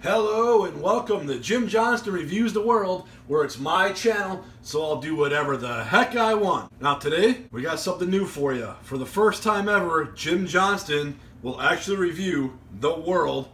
Hello and welcome to Jim Johnston Reviews the World, where it's my channel, so I'll do whatever the heck I want. Now today, we got something new for you. For the first time ever, Jim Johnston will actually review the world,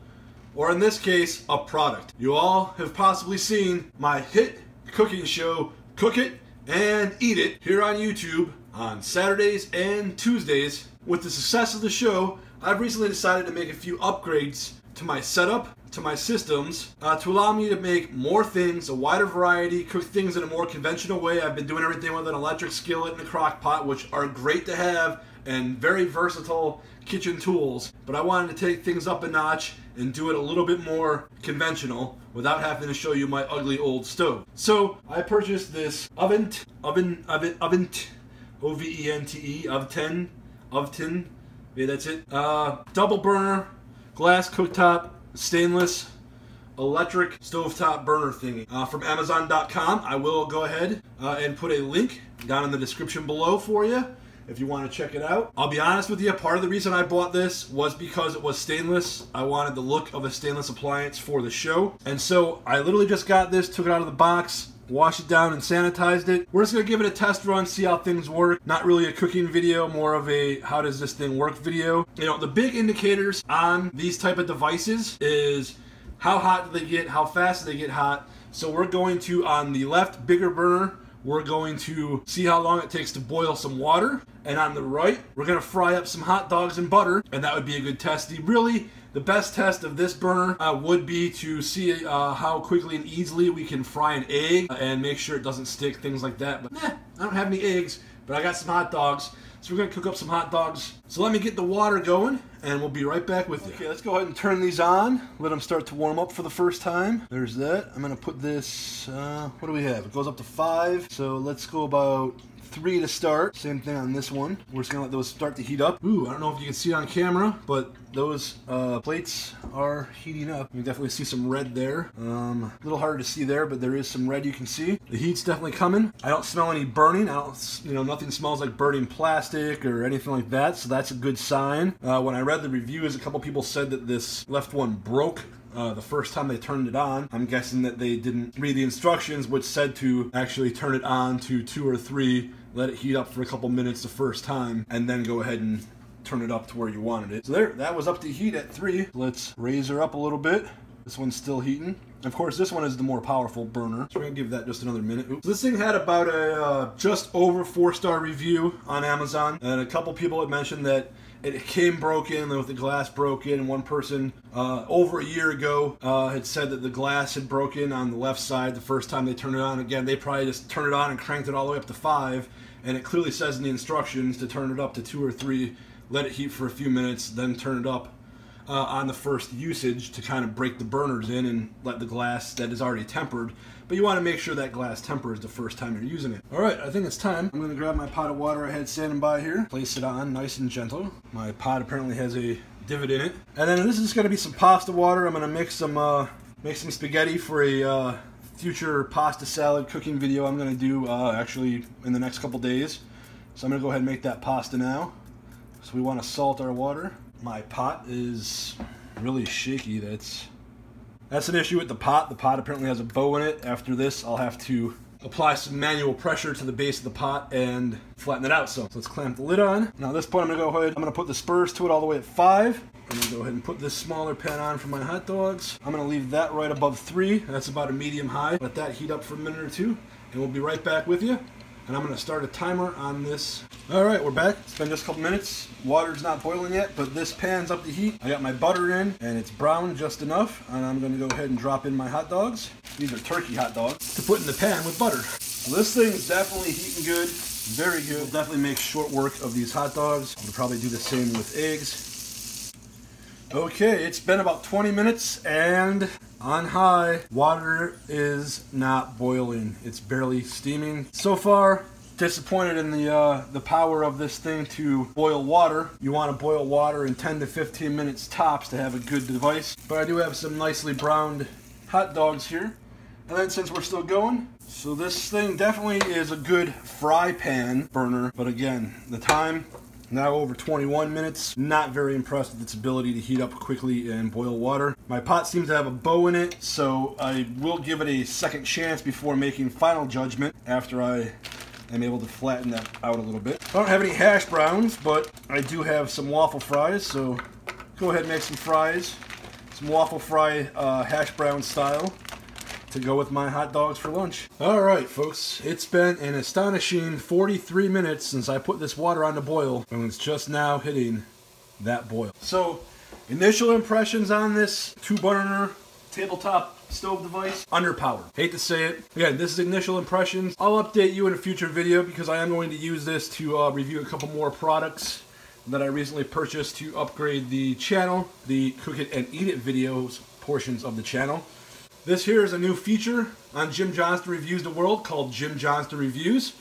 or in this case, a product. You all have possibly seen my hit cooking show, Cook It and Eat It, here on YouTube on Saturdays and Tuesdays. With the success of the show, I've recently decided to make a few upgrades to my setup, to my systems, to allow me to make more things, a wider variety, cook things in a more conventional way. I've been doing everything with an electric skillet and a crock pot, which are great to have and very versatile kitchen tools. But I wanted to take things up a notch and do it a little bit more conventional without having to show you my ugly old stove. So I purchased this Ovente, O-V-E-N-T-E, Ovente, yeah, that's it. Double burner, glass cooktop, stainless electric stovetop burner thingy from Amazon.com. I will go ahead and put a link down in the description below for you if you want to check it out. I'll be honest with you, part of the reason I bought this was because it was stainless. I wanted the look of a stainless appliance for the show, and so I literally just got this, took it out of the box, washed it down and sanitized it. We're just going to give it a test run, see how things work. Not really a cooking video, more of a how does this thing work video. You know, the big indicators on these type of devices is how hot do they get, how fast do they get hot. So we're going to, on the left, bigger burner, we're going to see how long it takes to boil some water. And on the right, we're going to fry up some hot dogs in butter, and that would be a good test. The best test of this burner would be to see how quickly and easily we can fry an egg and make sure it doesn't stick, things like that. But I don't have any eggs, but I got some hot dogs. So we're going to cook up some hot dogs. So let me get the water going, and we'll be right back with you. Okay, let's go ahead and turn these on. Let them start to warm up for the first time. There's that. I'm going to put this, what do we have? It goes up to 5. So let's go about 3 to start. Same thing on this one. We're just gonna let those start to heat up. Ooh, I don't know if you can see it on camera, but those plates are heating up. You can definitely see some red there. A little harder to see there, but there is some red you can see. The heat's definitely coming. I don't smell any burning. Nothing smells like burning plastic or anything like that, so that's a good sign. When I read the reviews, a couple people said that this left one broke the first time they turned it on. I'm guessing that they didn't read the instructions, which said to actually turn it on to 2 or 3, let it heat up for a couple minutes the first time, and then go ahead and turn it up to where you wanted it. So there, that was up to heat at 3. Let's raise her up a little bit. This one's still heating. Of course, this one is the more powerful burner. So we're gonna give that just another minute. Oops. So this thing had about a just over 4-star review on Amazon, and a couple people had mentioned that it came broken, with the glass broken, and one person over a year ago had said that the glass had broken on the left side the first time they turned it on. Again, they probably just turned it on and cranked it all the way up to 5, and it clearly says in the instructions to turn it up to 2 or 3, let it heat for a few minutes, then turn it up on the first usage to kind of break the burners in and let the glass that is already tempered. But you want to make sure that glass tempers the first time you're using it. Alright, I think it's time. I'm going to grab my pot of water I had standing by here, place it on nice and gentle. My pot apparently has a divot in it. And then this is going to be some pasta water. I'm going to make some spaghetti for a future pasta salad cooking video I'm going to do actually in the next couple days. So I'm going to go ahead and make that pasta now. So we want to salt our water. My pot is really shaky. That's an issue with the pot. The pot apparently has a bow in it. After this, I'll have to apply some manual pressure to the base of the pot and flatten it out. So let's clamp the lid on. Now at this point, I'm gonna go ahead. I'm gonna put the spurs to it all the way at 5. I'm gonna go ahead and put this smaller pan on for my hot dogs. I'm gonna leave that right above 3. That's about a medium high. Let that heat up for a minute or 2, and we'll be right back with you. And I'm going to start a timer on this. Alright, we're back. It's been just a couple minutes. Water's not boiling yet, but this pan's up to heat. I got my butter in, and it's brown just enough. And I'm going to go ahead and drop in my hot dogs. These are turkey hot dogs to put in the pan with butter. So this thing is definitely heating good. Very good. We'll definitely make short work of these hot dogs. We'll probably do the same with eggs. Okay, it's been about 20 minutes, and on high, water is not boiling. It's barely steaming. So far, disappointed in the power of this thing to boil water. You want to boil water in 10 to 15 minutes tops to have a good device. But I do have some nicely browned hot dogs here. And then since we're still going, so this thing definitely is a good fry pan burner. But again, the time Now over 21 minutes. Not very impressed with its ability to heat up quickly and boil water. My pot seems to have a bow in it, so I will give it a second chance before making final judgment after I am able to flatten that out a little bit. I don't have any hash browns, but I do have some waffle fries, so go ahead and make some fries. Some waffle fry hash brown style to go with my hot dogs for lunch. Alright folks, it's been an astonishing 43 minutes since I put this water on to boil, and it's just now hitting that boil. So, initial impressions on this 2-burner tabletop stove device, underpowered. Hate to say it. Again, this is initial impressions. I'll update you in a future video because I am going to use this to review a couple more products that I recently purchased to upgrade the channel, the Cook It and Eat It videos portions of the channel. This here is a new feature on Jim Johnston Reviews the World called Jim Johnston Reviews.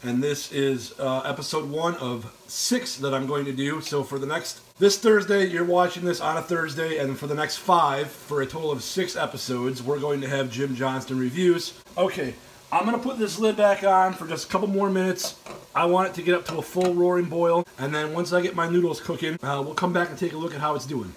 And this is episode 1 of 6 that I'm going to do. So for this Thursday, you're watching this on a Thursday, and for the next 5, for a total of 6 episodes, we're going to have Jim Johnston Reviews. Okay, I'm going to put this lid back on for just a couple more minutes. I want it to get up to a full roaring boil, and then once I get my noodles cooking, we'll come back and take a look at how it's doing.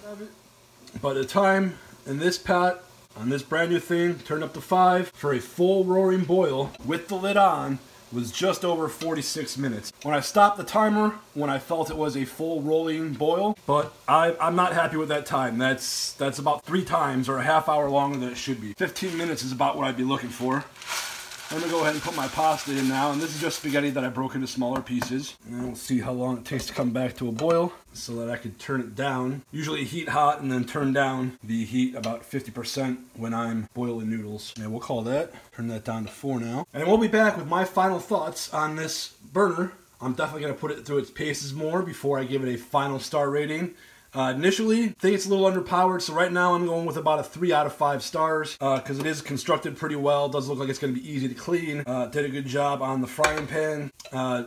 By the time in this pot, on this brand new thing, turned up to 5 for a full roaring boil with the lid on, was just over 46 minutes. When I stopped the timer, when I felt it was a full rolling boil, but I'm not happy with that time. That's about 3 times or a half hour longer than it should be. 15 minutes is about what I'd be looking for. I'm gonna go ahead and put my pasta in now, and this is just spaghetti that I broke into smaller pieces. And we'll see how long it takes to come back to a boil so that I can turn it down. Usually heat hot and then turn down the heat about 50% when I'm boiling noodles. And we'll call that, turn that down to 4 now. And we'll be back with my final thoughts on this burner. I'm definitely gonna put it through its paces more before I give it a final star rating. Initially, I think it's a little underpowered, so right now I'm going with about a 3 out of 5 stars because it is constructed pretty well. It does look like it's going to be easy to clean. Did a good job on the frying pan.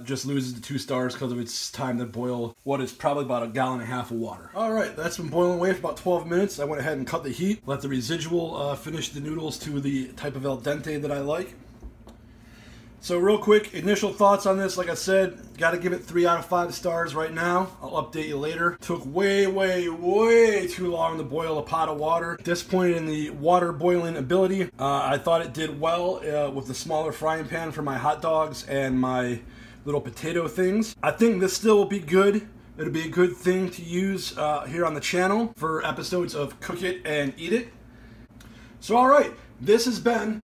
Just loses the 2 stars because of its time to boil what is probably about 1.5 gallons of water. Alright, that's been boiling away for about 12 minutes. I went ahead and cut the heat, let the residual finish the noodles to the type of al dente that I like. So real quick, initial thoughts on this, like I said, got to give it 3 out of 5 stars right now. I'll update you later. Took way too long to boil a pot of water. Disappointed in the water boiling ability. I thought it did well with the smaller frying pan for my hot dogs and my little potato things. I think this still will be good. It'll be a good thing to use here on the channel for episodes of Cook It and Eat It. So alright, this has been...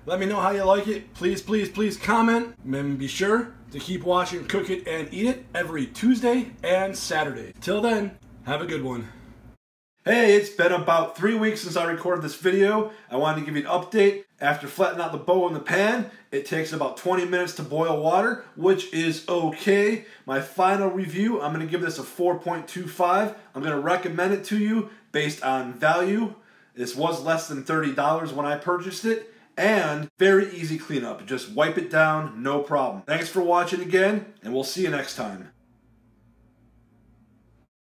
Let me know how you like it. Please comment. And be sure to keep watching Cook It and Eat It every Tuesday and Saturday. Till then, have a good one. Hey, it's been about 3 weeks since I recorded this video. I wanted to give you an update. After flattening out the bowl in the pan, it takes about 20 minutes to boil water, which is okay. My final review, I'm going to give this a 4.25. I'm going to recommend it to you based on value. This was less than $30 when I purchased it. And very easy cleanup. Just wipe it down, no problem. Thanks for watching again, and we'll see you next time.